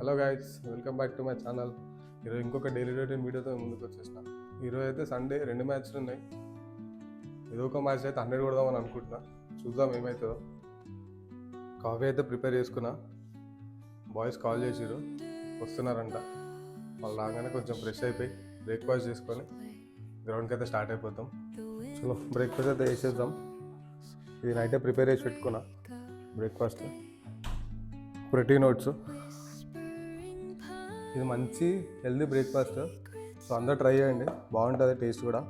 Hello guys, welcome back to my channel. ఈరోజు ఇంకొక daily routine వీడియోతో ముందుకు వచ్చేసిన. ఈరోజు అయితే సండే 2 మ్యాచ్లు ఉన్నాయి. ఏదో ఒక మ్యాచ్ అయితే 100 కొడదామని అనుకుంటున్నా. చూద్దాం ఏమవుతుందో. కాఫీ అయితే ప్రిపేర్ చేసుకున్నా. బాయ్స్ కాల్ చేసిరు, వస్తున్నారంట. వాళ్ళు రాగానే కొంచెం ఫ్రెష్ అయిపోయి బ్రేక్ఫాస్ట్ చేసుకొని గ్రౌండ్కి అయితే స్టార్ట్ అయిపోతాం. చలో బ్రేక్ఫాస్ట్ అయితే వేసేద్దాం. ఇది నైటే ప్రిపేర్ చేసి పెట్టుకున్నా. Breakfast protein oats. ఇది మంచి హెల్దీ బ్రేక్ఫాస్ట్. సో అందరూ ట్రై చేయండి, బాగుంటుంది టేస్ట్ కూడా.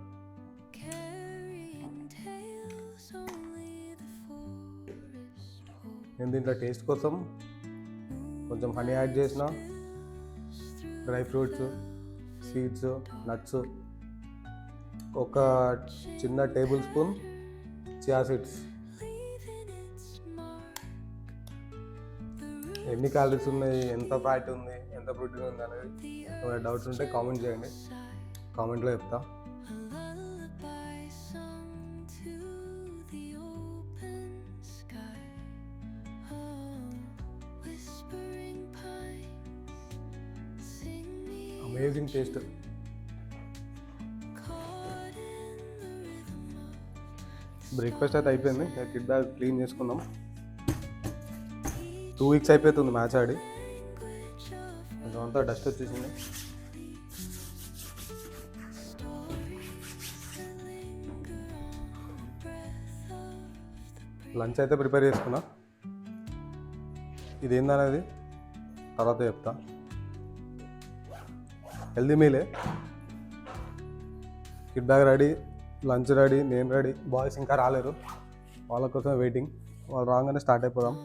నేను దీంట్లో టేస్ట్ కోసం కొంచెం హనీ యాడ్ చేసిన, డ్రై ఫ్రూట్స్, సీడ్స్, నట్స్, ఒక చిన్న టేబుల్ స్పూన్ చియా సీడ్స్. ఎన్ని క్యాలరీస్ ఉన్నాయి, ఎంత ఫ్యాట్ ఉంది, ఎంత ప్రోటీన్ ఉంది అనేది ఏమైనా డౌట్స్ ఉంటే కామెంట్ చేయండి, కామెంట్లో చెప్తా. Amazing taste. బ్రేక్ఫాస్ట్ అయితే అయిపోయింది. కిడ్ బ్యాగ్ క్లీన్ చేసుకుందాం. 2 వీక్స్ అయిపోతుంది మ్యాచ్ ఆడి. కొంచెం అంతా డస్ట్ వచ్చేసింది. లంచ్ అయితే ప్రిపేర్ చేసుకున్నా. ఇది ఏందనేది తర్వాత చెప్తా. హెల్దీ మీలే. Kid bag ready, lunch ready, నేను రెడీ. బాయ్స్ ఇంకా రాలేరు, వాళ్ళ కోసం వెయిటింగ్. వాళ్ళు రాగానే స్టార్ట్ అయిపోదాం.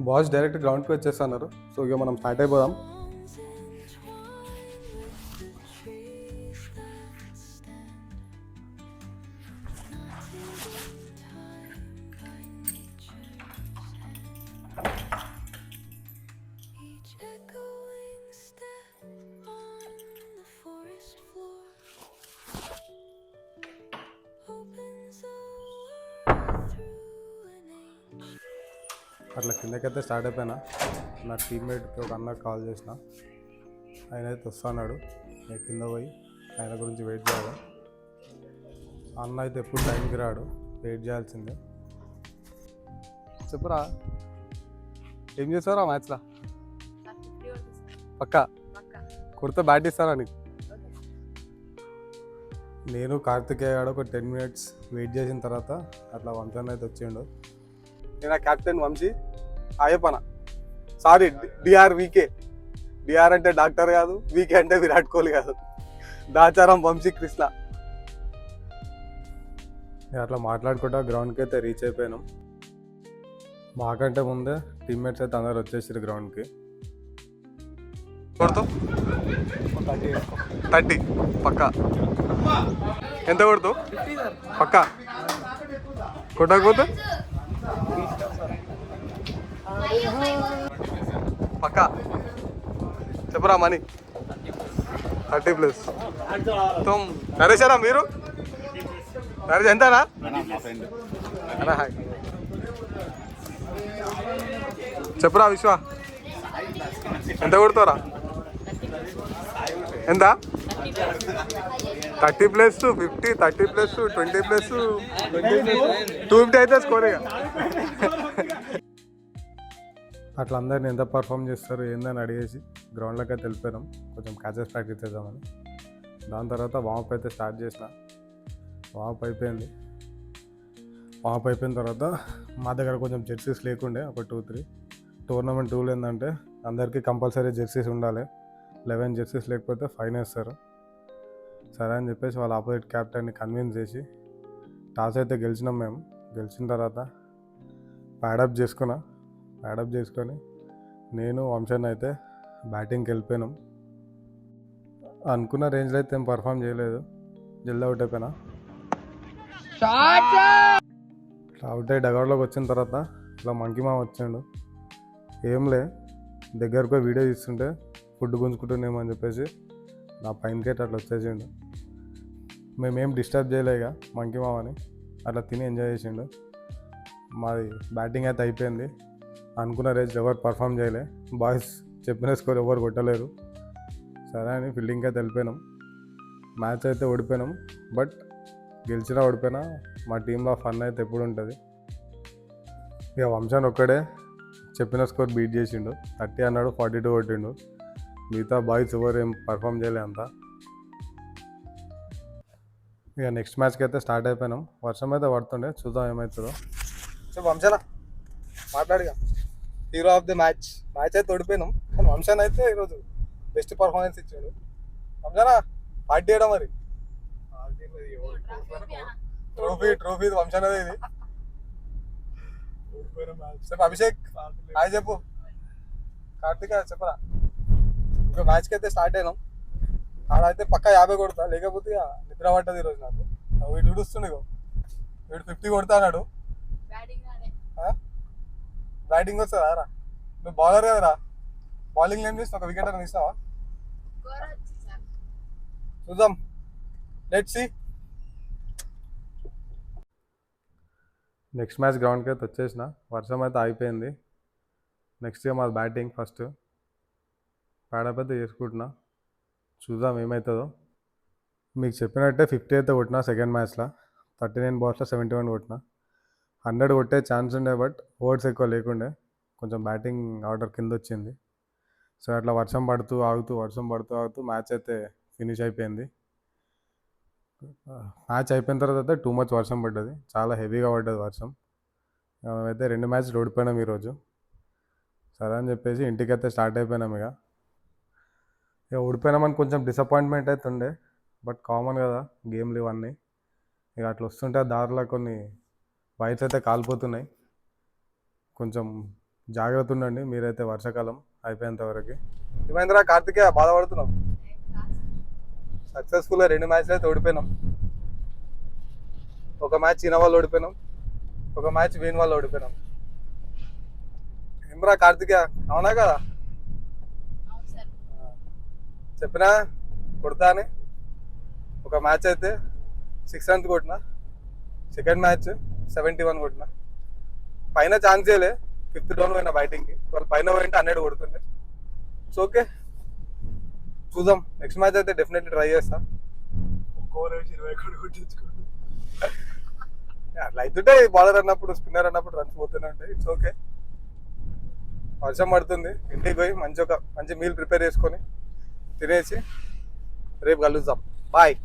బాయ్స్ డైరెక్ట్ గ్రౌండ్కి వచ్చేస్తున్నారు. సో ఇక మనం స్టార్ట్ అయిపోదాం. అట్లా కిందకైతే స్టార్ట్ అయిపోయినా. నా టీమ్మేట్కి ఒక అన్నకి కాల్ చేసిన. ఆయన అయితే వస్తున్నాడు. నేను కింద పోయి ఆయన గురించి వెయిట్ చేయాలి. అన్న అయితే ఎప్పుడు టైంకి రాడు, వెయిట్ చేయాల్సిందే. చెప్పురా, ఏం చేస్తారా మ్యాచ్లో? పక్కా కొడితే బ్యాట్ ఇస్తారా నీకు? నేను కార్తికేయ ఒక 10 minutes వెయిట్ చేసిన తర్వాత అట్లా వంశన్ అయితే వచ్చిండు. నేను కెప్టెన్ వంశీ అయ్యప్పన. Sorry, DR VK. డిఆర్ అంటే డాక్టర్ కాదు, వికే అంటే విరాట్ కోహ్లీ కాదు. దాచారం వంశీ కృష్ణ. అట్లా మాట్లాడుకుంటా గ్రౌండ్కి అయితే రీచ్ అయిపోయినాం. మాకంటే ముందే టీమ్మేట్స్ అయితే అందరు వచ్చేసారు గ్రౌండ్కి. 30 పక్కా. ఎంత కొడుతూ? పక్కా కొట్టకపోతే పక్కా చెప్పరా మనీ 30+. నరేశారా మీరు? నరేష్ ఎంతనా? చెప్పురా విశ్వ, ఎంత కొడుతారా? ఎంత? 30+, 50, 30+, 20+, 250 అయితే స్కోర్. ఇక అట్లా అందరిని ఎంత పర్ఫామ్ చేస్తారు ఏందని అడిగేసి గ్రౌండ్లోకి అయితే వెళ్ళిపోయినాం. కొంచెం క్యాచెస్ ప్రాక్టీస్ చేద్దామని. దాని తర్వాత వామప్ అయితే స్టార్ట్ చేసిన. వామప్ అయిపోయింది. వామప్ అయిపోయిన తర్వాత మా దగ్గర కొంచెం జెర్సీస్ లేకుండే, ఒక 2-3. టోర్నమెంట్ రూల్ ఏంటంటే అందరికీ కంపల్సరీ జెర్సీస్ ఉండాలి. 11 జెర్సీస్ లేకపోతే ఫైన్ వేస్తారు. సరే అని చెప్పేసి వాళ్ళ ఆపోజిట్ క్యాప్టెన్ని కన్విన్స్ చేసి టాస్ అయితే గెలిచినాం మేము. గెలిచిన తర్వాత ప్యాడప్ చేసుకొని నేను వంశన్ అయితే బ్యాటింగ్కి వెళ్ళిపోయినాం. అనుకున్న రేంజ్లో అయితే ఏం పర్ఫామ్ చేయలేదు. జల్దీ అవుట్ అయిపోయినా. అవుట్ అయ్యి డగౌట్లోకి వచ్చిన తర్వాత ఇట్లా మంకీ మామ వచ్చిండు. ఏంలే దగ్గరకు వీడియో తీస్తుంటే ఫుడ్ గుంజుకుంటున్నామని చెప్పేసి నా పైన గేట్ అట్లా వచ్చేసిండు. మేమేం డిస్టర్బ్ చేయలేక మంకీ మామని అట్లా తిని ఎంజాయ్ చేసిండు. మాది బ్యాటింగ్ అయితే అయిపోయింది. అనుకున్న రేంజ్ ఎవరు పర్ఫామ్ చేయలే. బాయ్స్ చెప్పిన స్కోర్ ఎవరు కొట్టలేరు. సరే అని ఫీల్డింగ్కి అయితే వెళ్ళిపోయినాం. మ్యాచ్ అయితే ఓడిపోయినాం. బట్ గెలిచినా ఓడిపోయినా మా టీంలో ఫన్ అయితే ఎప్పుడు ఉంటుంది. ఇక వంశాన్ ఒక్కడే చెప్పిన స్కోర్ బీట్ చేసిండు. 30 అన్నాడు, 42 కొట్టిండు. మిగతా బాయ్స్ ఎవరు ఏం పర్ఫామ్ చేయలే అంతా. ఇక నెక్స్ట్ మ్యాచ్కి అయితే స్టార్ట్ అయిపోయినాం. వర్షం అయితే పడుతుండే, చూద్దాం ఏమవుతుందో. సో వంశానా మాట్లాడిగా హీరో ఆఫ్ ది మ్యాచ్ అయితే ఓడిపోయినాం, కానీ వంశాన్ అయితే ఈరోజు బెస్ట్ పర్ఫార్మెన్స్ ఇచ్చాడు. వంశానా పార్టీ చేయడం మరి ట్రోఫీ వంశాన్ అదే ఇది. చెప్పు అభిషేక్, హాయ్ చెప్పు. కార్తిక్ చెప్పరా. ఇంకో మ్యాచ్కి అయితే స్టార్ట్ అయినాం. ఆడైతే పక్కా 50 కొడతా, లేకపోతే ఇక నిద్ర పట్టదు ఈరోజు నాకు. వీడు చూడుస్తుండే, వీడు 50 కొడతా అన్నాడు. బ్యాటింగ్ వస్తుందా రా? నువ్వు బౌలర్ కదరా, బౌలింగ్ ఏం చేస్తావు? ఒక వికెట్ అని ఇస్తావా? చూద్దాం, లెట్స్ సీ. నెక్స్ట్ మ్యాచ్ గ్రౌండ్కి అయితే వచ్చేసిన. వర్షం అయితే అయిపోయింది. నెక్స్ట్ ఇయర్ మాది బ్యాటింగ్ ఫస్ట్. పాడైతే చేసుకుంటున్నా, చూద్దాం ఏమవుతుందో. మీకు చెప్పినట్టే 50 అయితే కొట్టినా సెకండ్ మ్యాచ్లో. 39 బాల్స్లో 71 కొట్టినా. 100 కొట్టే ఛాన్స్ ఉండే, బట్ ఓవర్స్ ఎక్కువ లేకుండే. కొంచెం బ్యాటింగ్ ఆర్డర్ కింద వచ్చింది. సో అట్లా వర్షం పడుతూ ఆగుతూ మ్యాచ్ అయితే ఫినిష్ అయిపోయింది. మ్యాచ్ అయిపోయిన తర్వాత టూ మచ్ వర్షం పడ్డది, చాలా హెవీగా పడ్డది వర్షం. మేమైతే 2 మ్యాచ్లు ఓడిపోయినాం ఈరోజు. సరే అని చెప్పేసి ఇంటికైతే స్టార్ట్ అయిపోయినాం. ఇక ఓడిపోయినామని కొంచెం డిసప్పాయింట్మెంట్ అయితే ఉండే, బట్ కామన్ కదా గేమ్లు ఇవన్నీ. ఇక అట్లా వస్తుంటే దారిలో కొన్ని వైర్స్ అయితే కాలిపోతున్నాయి. కొంచెం జాగ్రత్త ఉండండి మీరైతే వర్షాకాలం అయిపోయేంత వరకు. ఏమైందిరా కార్తిక్, బాధపడుతున్నాం? సక్సెస్ఫుల్గా 2 మ్యాచ్లు అయితే ఓడిపోయినాం. ఒక మ్యాచ్ చీన వాళ్ళు ఓడిపోయినాం, ఒక మ్యాచ్ వీన్ వాళ్ళు ఓడిపోయినాం. ఏమరా కార్తిక్, అవునా కదా? చెప్పినా కొడతా అని. ఒక మ్యాచ్ అయితే 6 రన్స్ కొట్టినా, సెకండ్ మ్యాచ్ 71 కొట్టినా. పైన ఛాన్స్ చేయలే, 5th డౌన్ పోయినా బ్యాటింగ్కి. వాళ్ళు పైన పోయింటే 100 కొడుతుండే. ఇట్స్ ఓకే, చూద్దాం. నెక్స్ట్ మ్యాచ్ అయితే డెఫినెట్లీ ట్రై చేస్తా. అట్లా అవుతుంటే బౌలర్ అన్నప్పుడు, స్పిన్నర్ అన్నప్పుడు రన్స్ పోతూనే ఉంటాయి. It's okay. వర్షం పడుతుంది, ఇంటికి పోయి మంచి మీల్ ప్రిపేర్ చేసుకొని తినేసి రేపు కలుద్దాం. బాయ్.